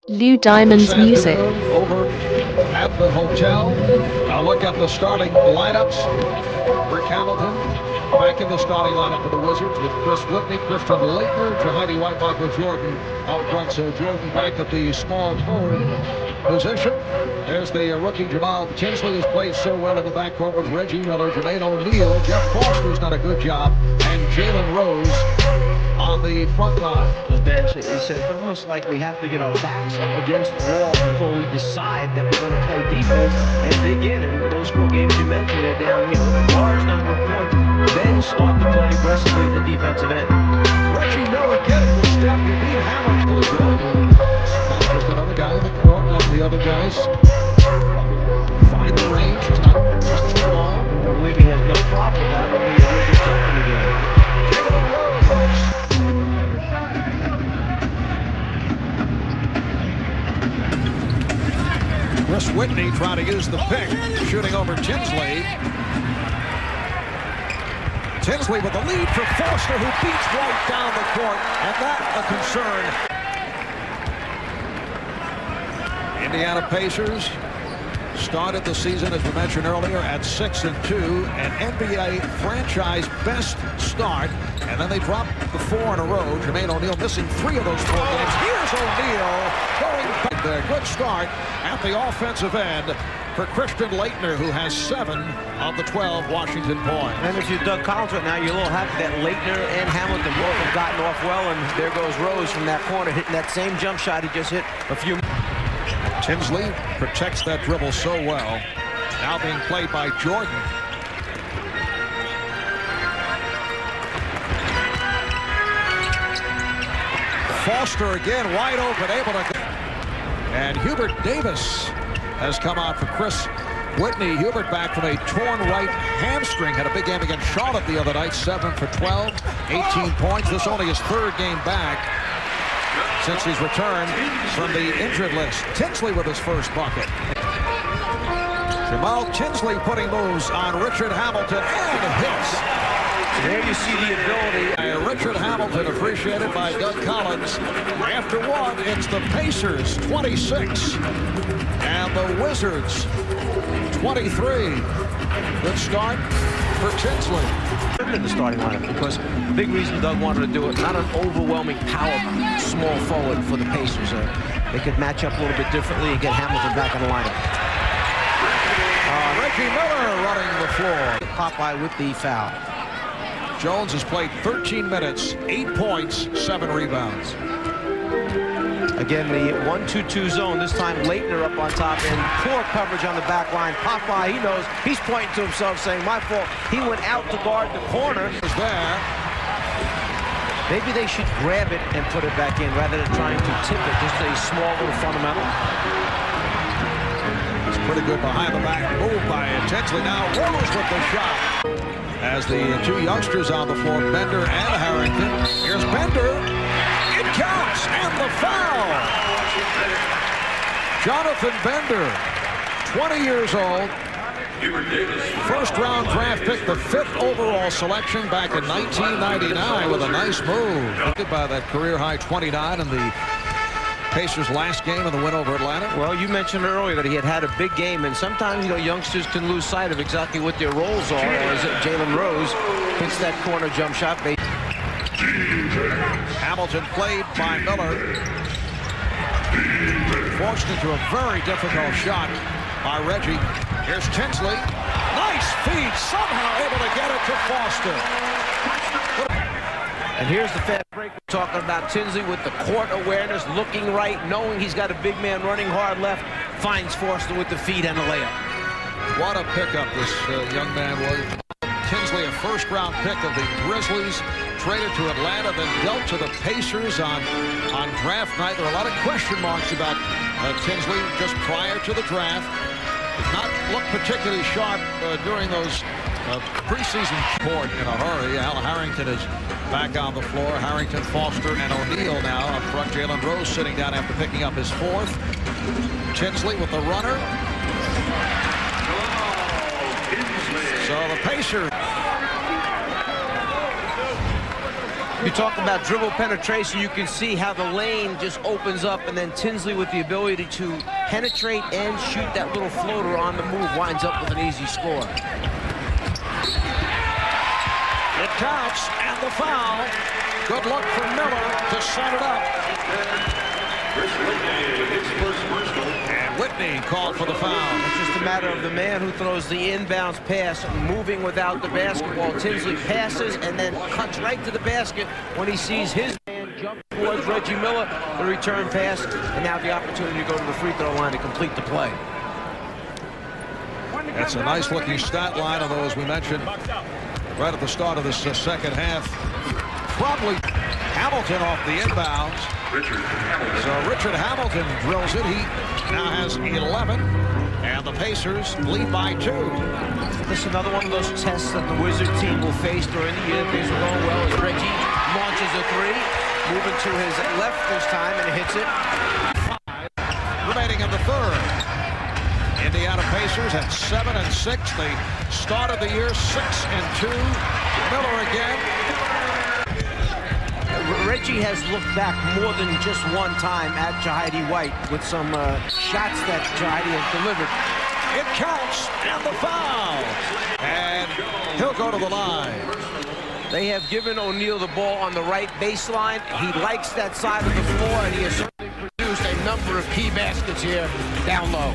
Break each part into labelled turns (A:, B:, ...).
A: Lou Diamond's
B: This
A: music.
B: afternoon over at the hotel. I'll look at the starting lineups. Rick Hamilton back in the starting lineup for the Wizards with Chris Whitney, Christian Laettner, Jahidi White, Michael Jordan out front. So Jordan back at the small forward position. There's the rookie Jamaal Tinsley, who's played so well in the backcourt with Reggie Miller, Jermaine O'Neal, Jeff Foster's done a good job, and Jalen Rose on the front line.
C: The bench, he said, we most likely have to get our backs up against the wall before we decide that we're going to play defense and dig in. And those 4 games you mentioned, they're down, large number of points. Then start to play aggressively at the defensive end.
B: Reggie Miller getting the step. He beat Hamilton good. Just another guy in the court, let the other guys find the range, touch the ball.
C: I believe he has no problem with that when he gets open again.
B: Chris Whitney trying to use the pick, shooting over Tinsley. Tinsley with the lead for Foster, who beats White down the court, and that a concern. Indiana Pacers started the season, as we mentioned earlier, at 6-2, an NBA franchise best start, and then they dropped the 4 in a row. Jermaine O'Neal missing 3 of those 4 games. Here's O'Neal going back there. Good start at the offensive end for Christian Laettner, who has 7 of the 12 Washington points.
C: And if you're Doug Collins right now, you're a little happy that Laettner and Hamilton both have gotten off well, and there goes Rose from that corner hitting that same jump shot he just hit a few minutes.
B: Tinsley protects that dribble so well. Now being played by Jordan. Foster again wide open, able to go. And Hubert Davis has come out for Chris Whitney. Hubert back from a torn right hamstring. Had a big game against Charlotte the other night. 7 for 12, 18 points. This only his 3rd game back since he's returned from the injured list. Tinsley with his first bucket. Jamaal Tinsley putting moves on Richard Hamilton and hits.
C: There you see the ability.
B: Richard Hamilton appreciated by Doug Collins. After 1, it's the Pacers 26 and the Wizards 23. Good start for Tinsley.
C: In the starting lineup, because the big reason Doug wanted to do it, not an overwhelming power small forward for the Pacers. They could match up a little bit differently and get Hamilton back in the lineup.
B: Reggie Miller running the floor.
C: Popeye with the foul.
B: Jones has played 13 minutes, 8 points, 7 rebounds.
C: Again, the 1-2-2 zone. This time Laettner up on top and poor coverage on the back line. Popeye, he knows. He's pointing to himself saying, my fault. He went out to guard the corner.
B: Is there.
C: Maybe they should grab it and put it back in rather than trying to tip it. Just a small little fundamental.
B: It's pretty good behind the back move by Tinsley. Now Rose with the shot. As the 2 youngsters on the floor, Bender and Harrington. Here's Bender. It counts, and the foul. Jonathan Bender, 20 years old. First round draft pick, the 5th overall selection back in 1999 with a nice move. By that career high 29 in the Pacers' last game in the win over Atlanta.
C: Well, you mentioned earlier that he had a big game, and sometimes, youngsters can lose sight of exactly what their roles are, as Jalen Rose hits that corner jump shot.
B: Hamilton played by Miller. Forced into a very difficult shot by Reggie. Here's Tinsley. Nice feed, somehow able to get it to Foster.
C: And here's the fast break. We're talking about Tinsley with the court awareness, looking right, knowing he's got a big man running hard left. Finds Foster with the feed and a layup.
B: What a pickup this young man was. Tinsley, a first-round pick of the Grizzlies, traded to Atlanta, then dealt to the Pacers on draft night. There were a lot of question marks about Tinsley just prior to the draft. Did not look particularly sharp during those preseason court in a hurry. Al Harrington is back on the floor. Harrington, Foster, and O'Neal now up front. Jalen Rose sitting down after picking up his 4th. Tinsley with the runner. So the Pacers.
C: You talk about dribble penetration, you can see how the lane just opens up, and then Tinsley with the ability to penetrate and shoot that little floater on the move winds up with an easy score.
B: It counts, and the foul. Good look for Miller to set it up. And Whitney called for the foul.
C: It's just a matter of the man who throws the inbounds pass moving without the basketball. Tinsley passes and then cuts right to the basket when he sees his man jump towards Reggie Miller. The return pass, and now the opportunity to go to the free throw line to complete the play.
B: That's a nice looking stat line, although as we mentioned right at the start of this second half, probably Hamilton off the inbounds. So Richard Hamilton drills it. He now has 11, and the Pacers lead by 2.
C: This is another one of those tests that the Wizard team will face during the year. Things are going well as Reggie launches a 3, moving to his left this time, and hits it.
B: 5 remaining in the third. Indiana Pacers at 7 and 6. They started the year 6 and 2. Miller again.
C: Reggie has looked back more than just one time at Jahidi White with some shots that Jahidi has delivered.
B: It counts, and the foul. And he'll go to the line.
C: They have given O'Neal the ball on the right baseline. He likes that side of the floor, and he has certainly produced a number of key baskets here down low.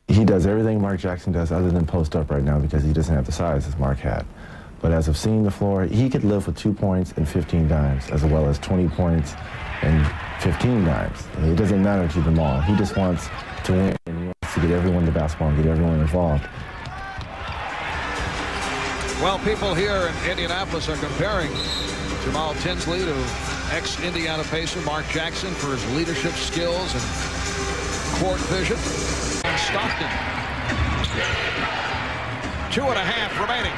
A: He does everything Mark Jackson does other than post up right now because he doesn't have the size as Mark had. But as of seeing the floor, he could live with 2 points and 15 dimes as well as 20 points and 15 dimes. It doesn't matter to Jamaal. He just wants to win, and he wants to get everyone the basketball and get everyone involved.
B: Well, people here in Indianapolis are comparing Jamaal Tinsley to ex-Indiana Pacer Mark Jackson for his leadership skills and court vision. Stockton. 2.5 remaining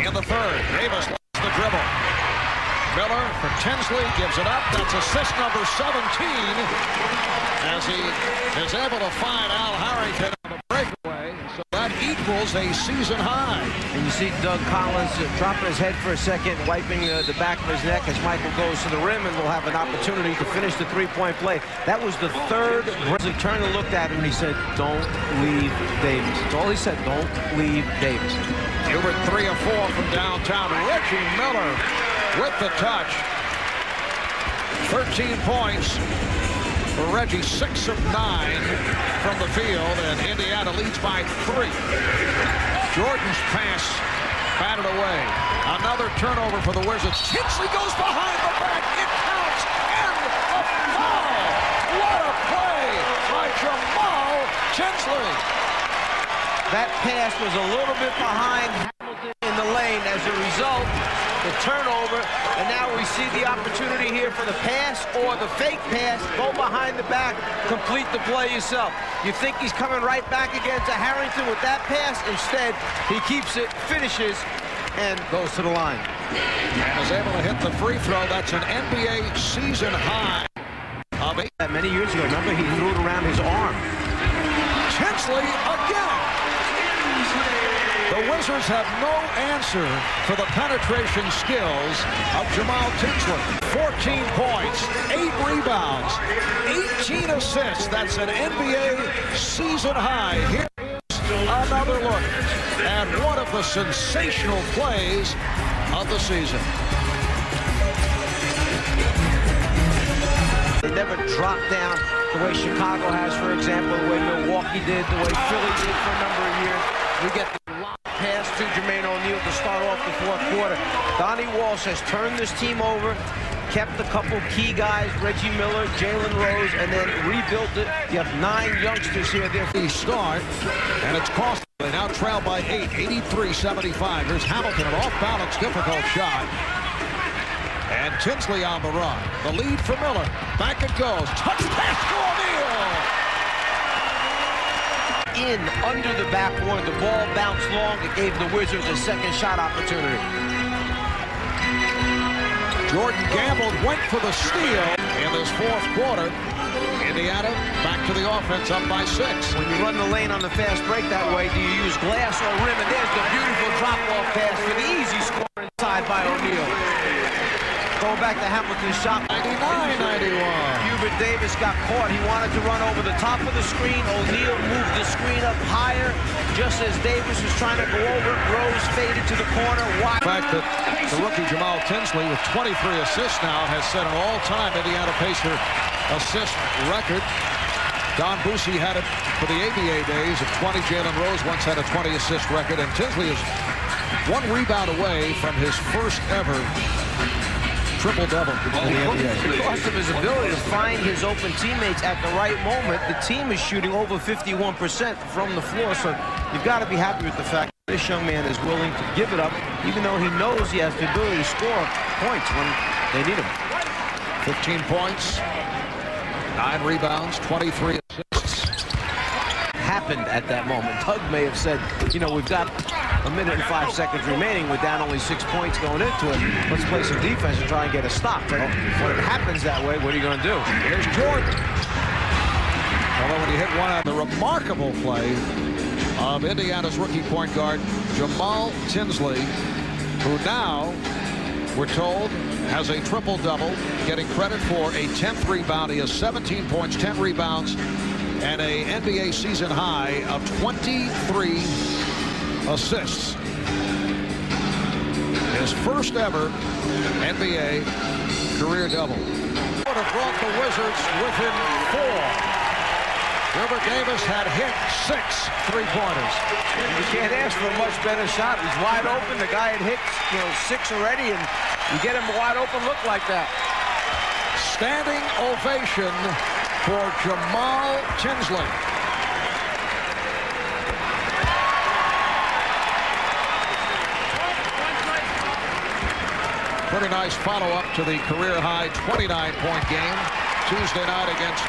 B: in the third. Davis lost the dribble. Miller for Tinsley gives it up. That's assist number 17 as he is able to find Al Harrington on the breakaway. So that equals a season high.
C: And you see Doug Collins dropping his head for a second, wiping the back of his neck as Michael goes to the rim and will have an opportunity to finish the three-point play. That was the third. He turned and looked at him and he said, "Don't leave Davis." That's all he said, "Don't leave Davis."
B: Hubert 3 of 4 from downtown. Reggie Miller with the touch. 13 points for Reggie, 6 of 9 from the field, and Indiana leads by 3. Jordan's pass batted away. Another turnover for the Wizards. Tinsley goes behind the back. It counts, and a foul. What a play by Jamaal Tinsley.
C: That pass was a little bit behind Hamilton in the lane. As a result, the turnover, and now we see the opportunity here for the pass or the fake pass. Go behind the back, complete the play yourself. You think he's coming right back again to Harrington with that pass. Instead, he keeps it, finishes, and goes to the line.
B: And is able to hit the free throw. That's an NBA season high of 8.
C: Many years ago, remember, he threw it around his arm.
B: Tinsley again. The Wizards have no answer for the penetration skills of Jamaal Tinsley. 14 points, 8 rebounds, 18 assists. That's an NBA season high. Here is another look at one of the sensational plays of the season.
C: They never drop down the way Chicago has, for example, the way Milwaukee did, the way Philly did for a number of years. We get the long pass to Jermaine O'Neal to start off the fourth quarter. Donnie Walsh has turned this team over, kept a couple key guys, Reggie Miller, Jalen Rose, and then rebuilt it. You have 9 youngsters here.
B: They start, and it's costly. They now trail by 8, 83-75. Here's Hamilton, an off-balance, difficult shot. And Tinsley on the run. The lead for Miller. Back it goes. Touch pass to O'Neal.
C: In under the backboard, the ball bounced long. It gave the Wizards a second shot opportunity.
B: Jordan gambled, went for the steal in this fourth quarter. Indiana back to the offense, up by 6.
C: When you run the lane on the fast break that way, do you use glass or rim? And there's the beautiful drop-off pass for the easy score inside by O'Neal. Going back to Hamilton's shot.
B: 99-91.
C: Hubert Davis got caught. He wanted to run over the top of the screen. O'Neal moved the screen up higher just as Davis was trying to go over. Rose faded to the corner.
B: The fact that the rookie Jamaal Tinsley with 23 assists now has set an all-time Indiana Pacer assist record. Don Busey had it for the ABA days of 20. Jalen Rose once had a 20 assist record, and Tinsley is 1 rebound away from his first ever triple-double in the NBA.
C: Because of his ability to find his open teammates at the right moment, the team is shooting over 51% from the floor, so you've got to be happy with the fact that this young man is willing to give it up, even though he knows he has the ability to score points when they need him.
B: 15 points, 9 rebounds, 23 assists.
C: Happened at that moment. Doug may have said, you know, we've got a minute and 5 seconds remaining. We're down only 6 points going into it. Let's play some defense and try and get a stop. But when it happens that way, what are you going to do?
B: Here's Jordan. Although when he hit one on the remarkable play of Indiana's rookie point guard, Jamaal Tinsley, who now, we're told, has a triple-double, getting credit for a 10th rebound. He has 17 points, 10 rebounds, and a NBA season high of 23 assists. His first ever NBA career double. Would have brought the Wizards within 4. Gilbert Davis had hit 6 3-pointers.
C: You can't ask for a much better shot. He's wide open. The guy had hit 6 already, and you get him a wide open look like that.
B: Standing ovation for Jamaal Tinsley. Pretty nice follow-up to the career-high 29-point game Tuesday night against